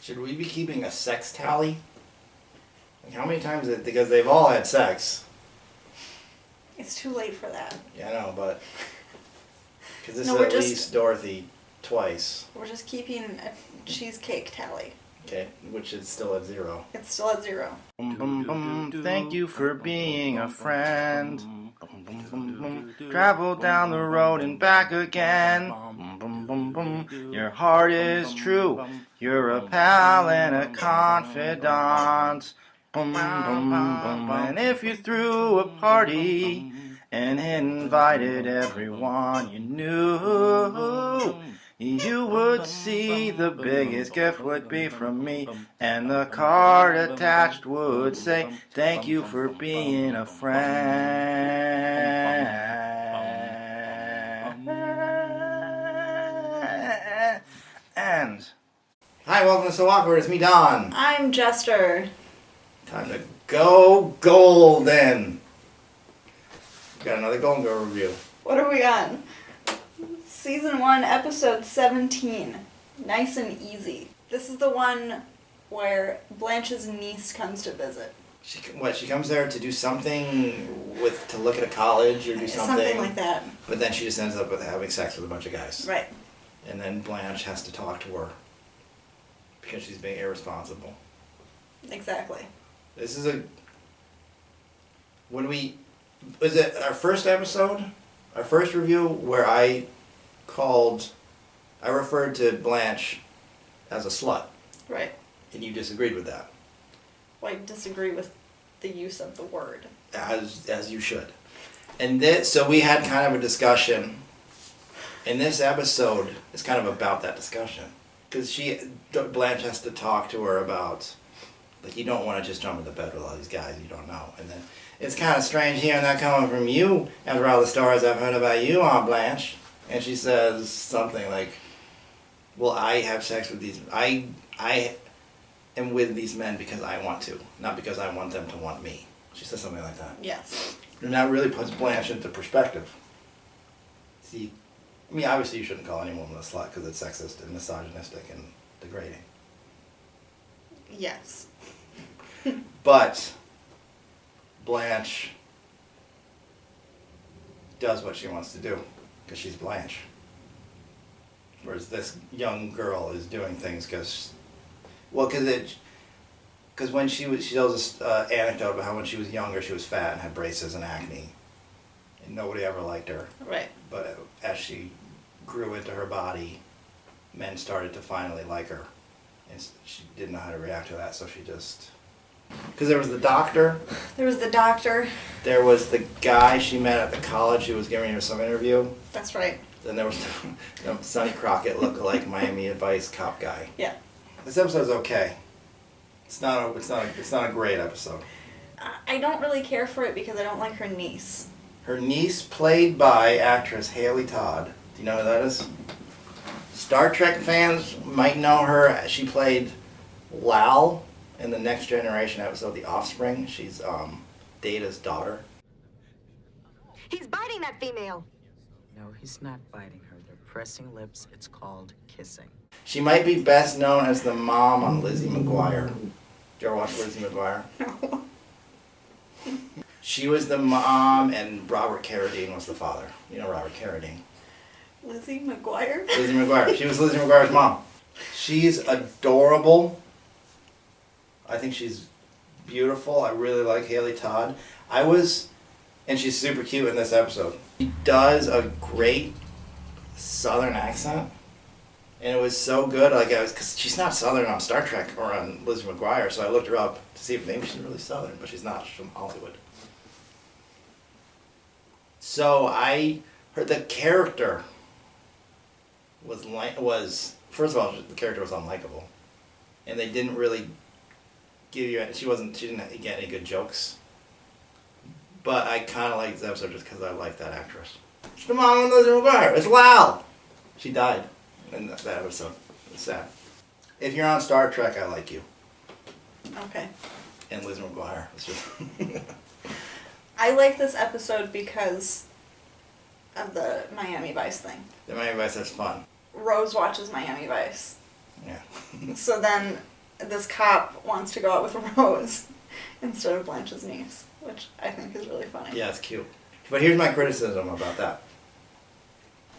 Should we be keeping a sex tally? Like how many times? Because they've all had sex. It's too late for that. Yeah, I know, but because this No, is we're at just- least Dorothy twice. We're just keeping a cheesecake tally. Okay, which is still at 0. It's still at 0. Thank you for being a friend. Travel down the road and back again. Your heart is true. You're a pal and a confidant. And if you threw a party and invited everyone you knew, you would see the biggest gift would be from me, and the card attached would say, thank you for being a friend. And hi, welcome to So Awkward. It's me, Don. I'm Jester. Time to go golden. Got another Golden Girl review. What are we on? Season 1, episode 17. Nice and Easy. This is the one where Blanche's niece comes to visit. She comes there to do something to look at a college or do something. Something like that. But then she just ends up with having sex with a bunch of guys. Right. And then Blanche has to talk to her because she's being irresponsible. Exactly. This is was it our first episode? Our first review where I referred to Blanche as a slut. Right. And you disagreed with that. Well, I disagree with the use of the word. As you should. And so we had kind of a discussion. And this episode is kind of about that discussion. Because Blanche has to talk to her about, like, you don't want to just jump into bed with all these guys you don't know. And then it's kind of strange hearing that coming from you after all the stories I've heard about you, Aunt Blanche. And she says something like, well, I have sex with these, I am with these men because I want to, not because I want them to want me. She says something like that. Yes. And that really puts Blanche into perspective. See, I mean, obviously you shouldn't call any woman a slut because it's sexist and misogynistic and degrading. Yes. But Blanche does what she wants to do because she's Blanche. Whereas this young girl is doing things because when she tells this anecdote about how when she was younger she was fat and had braces and acne, and nobody ever liked her. Right. But as she grew into her body, men started to finally like her, and she didn't know how to react to that, so she just. Because there was the doctor. There was the doctor. There was the guy she met at the college who was giving her some interview. That's right. Then there was the Sonny Crockett look-alike Miami Advice cop guy. Yeah. This episode's okay. It's not a great episode. I don't really care for it because I don't like her niece. Her niece, played by actress Haley Todd. Do you know who that is? Star Trek fans might know her. She played Lal in the Next Generation episode, The Offspring. She's Data's daughter. He's biting that female. No, he's not biting her. They're pressing lips. It's called kissing. She might be best known as the mom on Lizzie McGuire. Did you ever watch Lizzie McGuire? No. She was the mom, and Robert Carradine was the father. You know Robert Carradine. Lizzie McGuire? Lizzie McGuire. She was Lizzie McGuire's mom. She's adorable. I think she's beautiful. I really like Haley Todd. And she's super cute in this episode. She does a great Southern accent. And it was so good, because she's not Southern on Star Trek or on Lizzie McGuire, so I looked her up to see if maybe she's really Southern, but she's not. She's from Hollywood. So I heard the character was first of all, the character was unlikable, and they didn't really give you. She didn't get any good jokes. But I kind of liked this episode just because I like that actress. It's the mom of Lizzie McGuire. It's loud. She died in that episode. It's sad. If you're on Star Trek, I like you. Okay. And Lizzie McGuire. It's just I like this episode because of the Miami Vice thing. The Miami Vice, that's fun. Rose watches Miami Vice. Yeah. So then this cop wants to go out with Rose instead of Blanche's niece, which I think is really funny. Yeah, it's cute. But here's my criticism about that.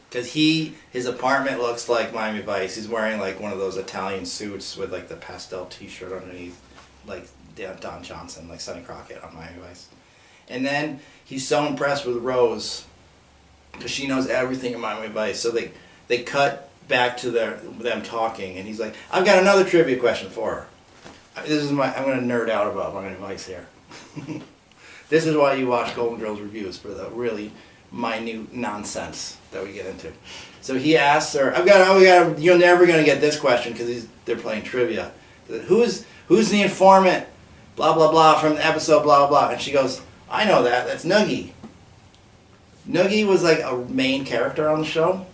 Because his apartment looks like Miami Vice. He's wearing like one of those Italian suits with like the pastel t-shirt underneath, like Don Johnson, like Sonny Crockett on Miami Vice. And then he's so impressed with Rose because she knows everything in Miami Vice. So they cut back to them talking, and he's like, "I've got another trivia question for her." I'm going to nerd out about Miami Vice here. This is why you watch Golden Girls reviews, for the really minute nonsense that we get into. So he asks her, you're never going to get this question because they're playing trivia. Who's the informant, blah, blah, blah, from the episode, blah, blah, blah. And she goes, I know that. That's Noogie. Noogie was like a main character on the show.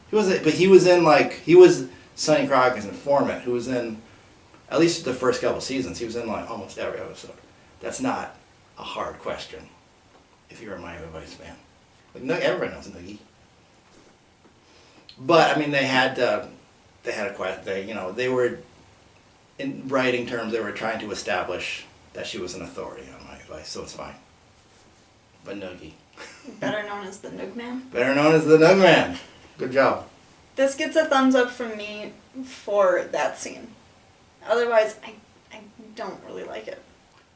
He was Sonny Crockett's informant, who was in, at least the first couple seasons, he was in like almost every episode. That's not a hard question if you're a Miami Vice fan. Like, everybody knows Noogie. But I mean, they had a quiet thing. You know, they were, in writing terms, they were trying to establish that she was an authority on Miami Vice, so it's fine. But Noogie, Better known as the Noog Man. better known as the Noog Man. Good job. This gets a thumbs up from me for that scene. Otherwise, I don't really like it.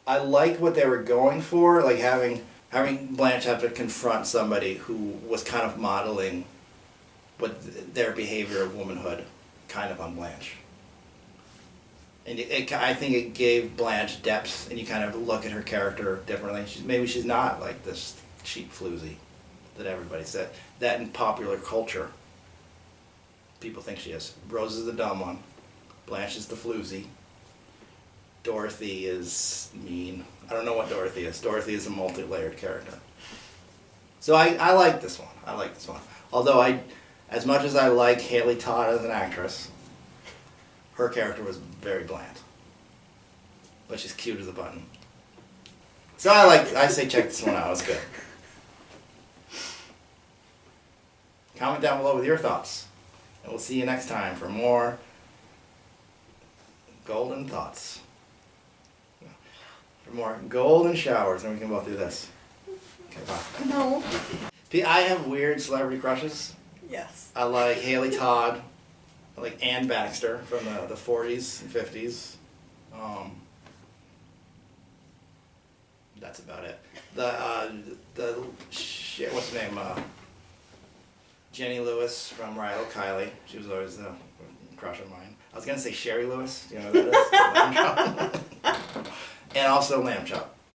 I like what they were going for, like having Blanche have to confront somebody who was kind of modeling what their behavior of womanhood kind of on Blanche. And I think it gave Blanche depth, and you kind of look at her character differently. Maybe she's not like this cheap floozy that everybody said. That in popular culture, people think she is. Rose is the dumb one. Blanche is the floozy. Dorothy is mean. I don't know what Dorothy is. Dorothy is a multi-layered character. So I like this one. I like this one. Although as much as I like Haley Todd as an actress, her character was very bland. But she's cute as a button. So I say check this one out. It's good. Comment down below with your thoughts. And we'll see you next time for more golden thoughts. For more golden showers, and we can both do this. Okay, bye. No. I have weird celebrity crushes. Yes. I like Haley Todd. I like Ann Baxter from the 40s and 50s. That's about it. What's her name? Jenny Lewis from Rilo Kiley. She was always a crush of mine. I was gonna say Sherry Lewis. You know who that is? And also Lamb Chop.